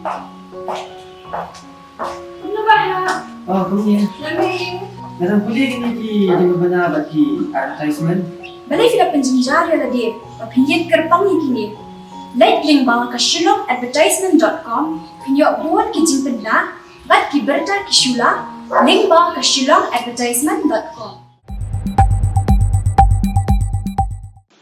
Ano ba ha? Oh, kunya. Lamig. Narang puli gini ki di mana bagi advertisement. Balay sila penjenjar ya lagi. Papinyin kerpang ni kini. Like link bawah ke shillongadvertisement.com. Pinyo buat ki jimpen na. Bat ki berta ki shula. Link bawah ke shillongadvertisement.com.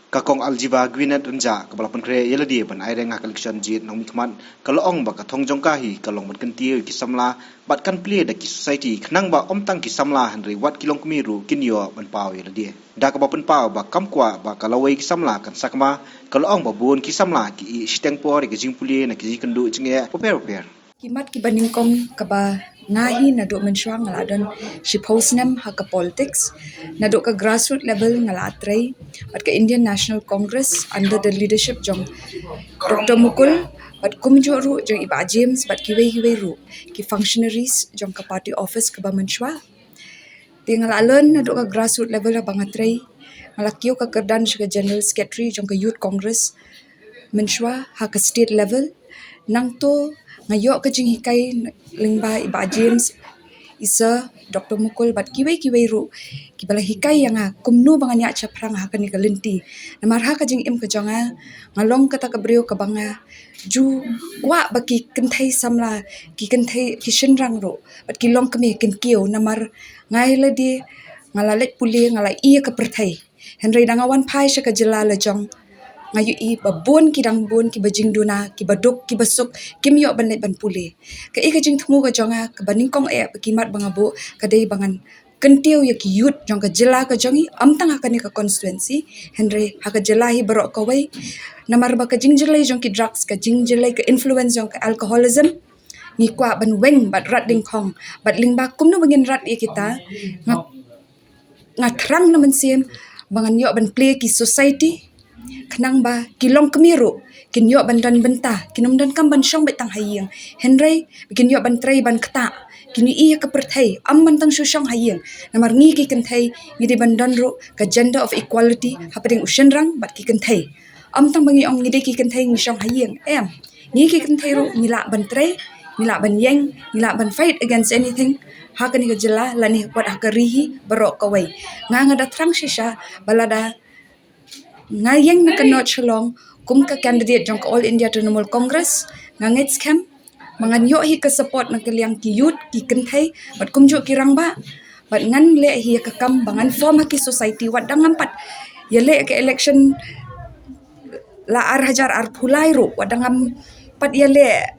Kakong aljiba gwinat unja kabalapan kre yeladi ban aireng collection jit nong mikman kalong ba katong jongkahi kalong ban kentir kisamla bat kan pli da ki society khnang ba omtang kisamla hanri wat kilong kemiru kinyo ban paw yeladi da ka bapen paw ba kamkwa ba kalawai kisamla kan sakma kalong ba bun kisamla ki steng por ki jingpuli na ki kendu chinge poper Kimat ki baningkong kaba ngahi na do mensyuang ngaladon si postnem ha ka politics na do ka grassroots level ngalatray at ka Indian National Congress under the leadership jong Dr. Mukul but kumjo ru jong iba James but kiwe ru ki functionaries jong ka party office ka ba mensyua tingal alon na do ka grassroots level ha bangatray malakyo ka kerdan si ka general secretary jong ka youth congress mensyua ha ka state level nang to ngayo ka jing hikay lingba iba James isa Dr. Mukul bat kiway ru kibala hikay yang kumnu banganya chaprang ha kan kalenti namarha ka jing im ka jonga ngalong kata ka brio ka banga ju kwa baki kenthai samla ki kenthai ki shinrang ro bat kilong kami ken kiu namar ngai la di ngalalet puli ngala iya ka perthai henry dangawan pai sha ka jela jong ngayu i babun ki dang bun ki bajing duna ki baduk ki basuk ki miyo ban ban pule ka i ka jing thmu ka jonga ka baningkong e kimat bangabu ka dei bangan kentiu ya ki youth jong ka jela ka jongi amtang hakani ka constituency henry haka jela hi barok ka wai namar ba ka jing jelai jong ki drugs ka jing jelai ka influence jong ka alcoholism ni kwa ban weng bat rat ding khong bat lingba kumno bangin rat i kita ngatrang naman sim bangan yo ban play ki society kenang ba kilong kemiru kinyo bandan benta kinumdan kam ban syong betang hayeng henry kinyo ban tray ban kta kini iya ka perthai am bantang syong hayeng namar ngi ki kenthai ngidi bandan ru ka gender of equality hapading ushenrang bat ki kenthai am tang bangi ong ngidi ki kenthai ngi syong hayeng ngi ki kenthai ru ngila ban tray ngila ban yeng ngila ban fight against anything hakani ka jela lani wat hakarihi barok kawai nga datrang shisha balada ngayeng na kanot chalong kum ka candidate jong ka All India Trinamool Congress ngangit scam manganyo hi ka support na kaliang ki youth ki kenthai bat kumjo ki rangba bat ngan le hi ka kam bangan form ki society wat dangam pat yale ka election la hajar phulai ru wat dangam pat yale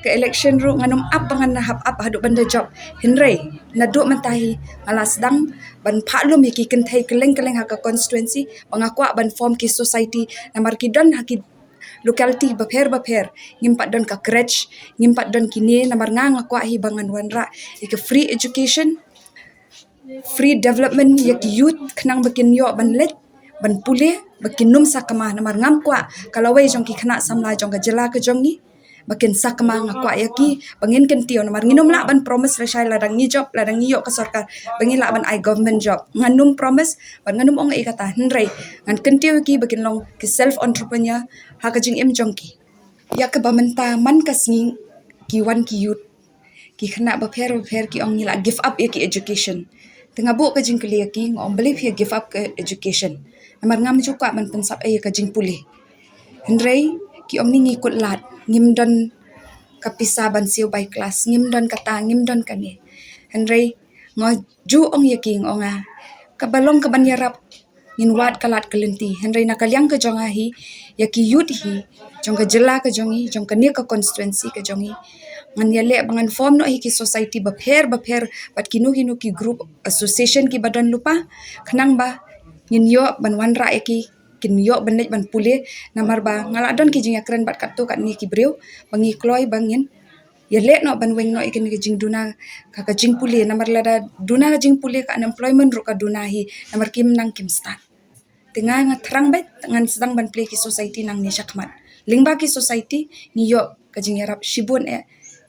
ke election ru nganum up bangan na hap up hadu banda job henry nadu mentahi ngalas dang ban phalum ki kenthai keleng ha ka constituency bangakwa ban form ki society namar ki don haki locality bapher ngimpat don ka crèche ngimpat don kini namar ngakwa hi bangan wanra ik free education free development yak youth khnang bakin yo ban let ban pule bakin num sakama namar ngam kwa kalawai jong ki khana samla jong ka jela ka jongi bakin sakma ngakwa yaki bangin kentio namar nginum la ban promise la shai ladang ni job ladang ni yo ka sarkar bangin la ban I government job nganum promise ban nganum ong e kata henry ngan kentio ki bakin long ki self entrepreneur ha ka jing im jongki ya ka bamenta man kasngi ki wan ki youth ki khana ba pher ki ong ni la give up ki education tengah bu ka jing kli ki ngom believe ya give up ka education namar ngam juga man pensap e ka jing pulih henry ki ong ni ngikut lat ngimdon kapisa ban siu by class ngimdon kata ngimdon kani henry ngoju ong yaking onga kabalong kabanyarap nginwat kalat kelenti henry nakalyang ka jonga hi yaki youth hi jong ka jela ka jongi jong ka ni ka constituency ka jongi ngan yale bangan form no hi ki society bapher bat kinu ki group association ki badan lupa khnang ba ngin yo ban wanra ki kin yo benet ban pule namar ba ngaladon ki jing akren bat katto kat ni ki breu bangi kloy bangin ya le no ban weng no ikin ki jing duna ka jing pule namar lada duna jing pule ka unemployment ro ka duna hi namar kim nang kim start tengah ngatrang bet ngan sedang ban play ki society nang ni syakmat lingba ki society ni yo ka jing yarap shibun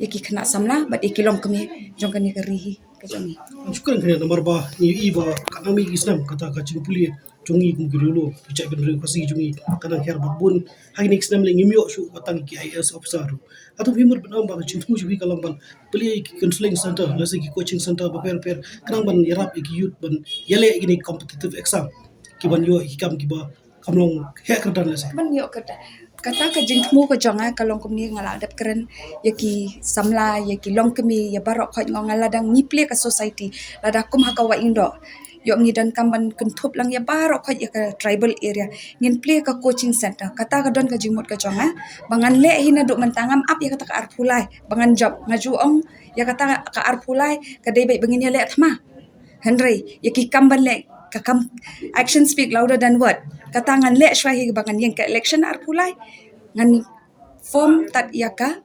ki khana samla bat ikilom kami jong kan ni ka rihi ka jongi Syukran kerana nomor bah ni iba kami Islam kata kacing puli jungi kum dulu picak ben kasi jungi kana kher babun hagi next time le ngimyo shu batang ki IAS officer atau himur benam ba chintu ju kalam ban peli ki counseling center lase ki coaching center ba per kanang ban yarap ki youth ban yale ini competitive exam ki ban yo hikam ki ba kamlong hek dan lase ban yo kata ka jingmu ko jonga kalong kumni ngala dap keren yaki samla yaki long kemi ya barok khot ngala dang ngiple ka society lada kum ha ka wa indo yo ngidan kamban kentup lang ya barok khot ya ka tribal area ngin play ka coaching center kata ka don ka jingmut ka jonga bangan le hina duk mentangam ap ya kata ka arpulai bangan job ngaju ong ya kata ka arpulai ka dei bai bangin ya le thma henry yaki kamban le ka kam action speak louder than word kata ngan le shwahi bangan yang ka election arpulai ngan form tat yaka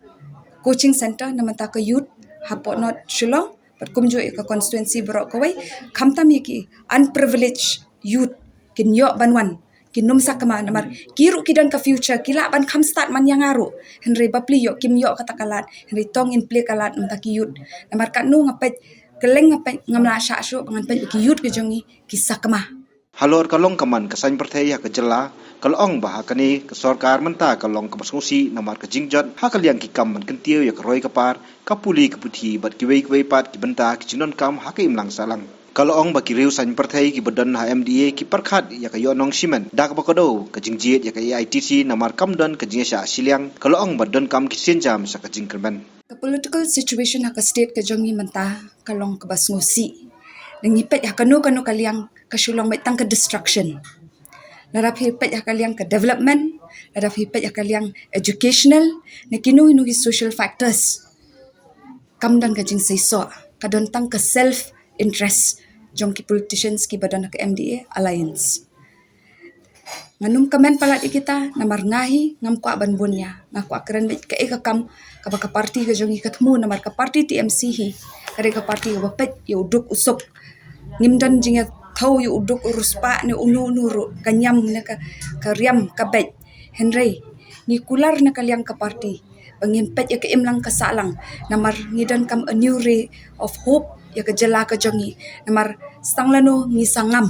coaching center namata ka youth hapo not shulong pat kumjo ka constituency bro kawai khamtam yaki unprivileged youth kin yo banwan kinum sakama namar kiru kidan ka future kila ban kham start man yang aru henry bapli yo kim yo kata kalat henry tong in play kalat namta ki youth namar ka nu ngapet keleng ngapet ngamla sha shu bangan pet ki youth ke jongi kisakama Halor kalong kaman kasan perthaya ka jela kalong bah kani ka sarkar menta kalong ka basngusi namar ka jingjat ha kaliang ki kam man kentiu ya roi kapar kapuli keputhi bat ki wei pat ki benta ki chinon kam ha ka imlang salang kalong ba ki riu san perthai ki badan ha MDA ki parkhat ya ka yonong simen dak ba kodo ka jingjit ya ka ITC namar kam don ka jingesha siliang kalong badan kam ki senjam sa ka jingkerban the political situation ha ka state ka jongi menta kalong ka basngusi nangipet ya kanu kaliang kasulong may tang ka destruction. Larap hipet ya kaliang ka development, larap hipet ya kaliang educational, na kinuhi social factors. Kamdan ka jing sayso, kadon tang ka self-interest, jong ki politicians ki badan ka MDA Alliance. Nganum kamen palat ikita, namar ngahi, ngam kwa banbunya, ngakwa keren bet ka ikakam, kabaka party ka jong ikatmu, namar ka party TMC hi, kare ka party ka bapet, yauduk usok, ngimdan jingat thau yu uduk urus pa ni unu nuru kanyam na ka riam ka bet henry ni kular na kaliang ka party bangin pet ya ka imlang ka salang namar ngidan kam a new ray of hope ya ka jala ka jongi namar stanglano ni sangam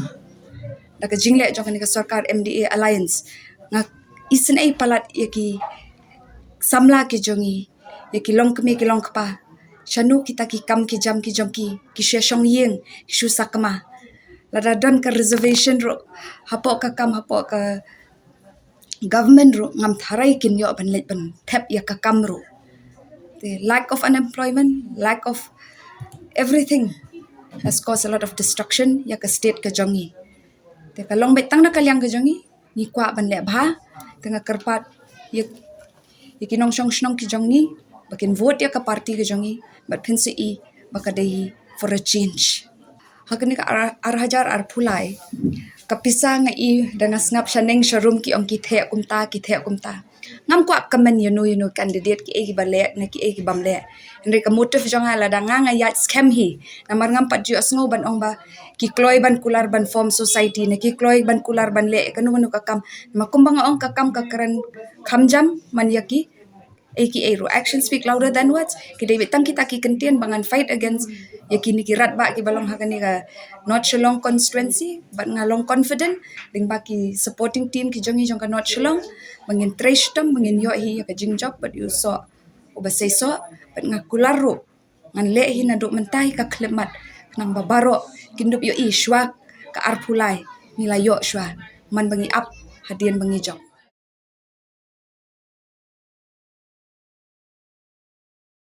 da ka jingle jong ni ka sarkar MDA Alliance nga isen ay palat ya ki samla ki jongi ya ki long kami ki long pa shanu kita ki kam ki jam ki jongki ki sheshong yeng shu sakma lada don ka reservation ro hapo ka kam hapo ka government ro ngam tharai kin yo ban let ban thep ya ka kam ro the lack of unemployment lack of everything has caused a lot of destruction ya ka state ka jongi te ka long betang na kalyang ka jongi ni kwa ban le bha tengah kerpat ya kinong shong shnong ki jongi bakin vote ya ka party ka jongi but pinsi I bakadai for a change hakani ka arhajar arpulai kapisa nga I dangas ngap shaneng sharum ki ong ki the kumta ngam ko kamen you know candidate ki egi bale na ki egi bamle ndre ka motive jonga la danga nga yat scam hi namar ngam pat ju asngo ban ong ba ki kloy ban kular ban form society na ki kloy ban kular ban le kanu ka kam makumbang ong ka kam ka karen khamjam man yaki aka action speak louder than words ki David tang kita ki kentian bangan fight against yaki ni kirat ba ki balong hakani ka not shalong constituency but ngalong confident ding ba ki supporting team ki jongi jong ka not shalong bangin trash tam bangin yo hi ka jing job but you so ubasay so but ngakular ro ngan le hi na do mentai ka klemat nang babaro kindup yo I shwa ka arpulai nila yo shwa man bangi up hadian bangi job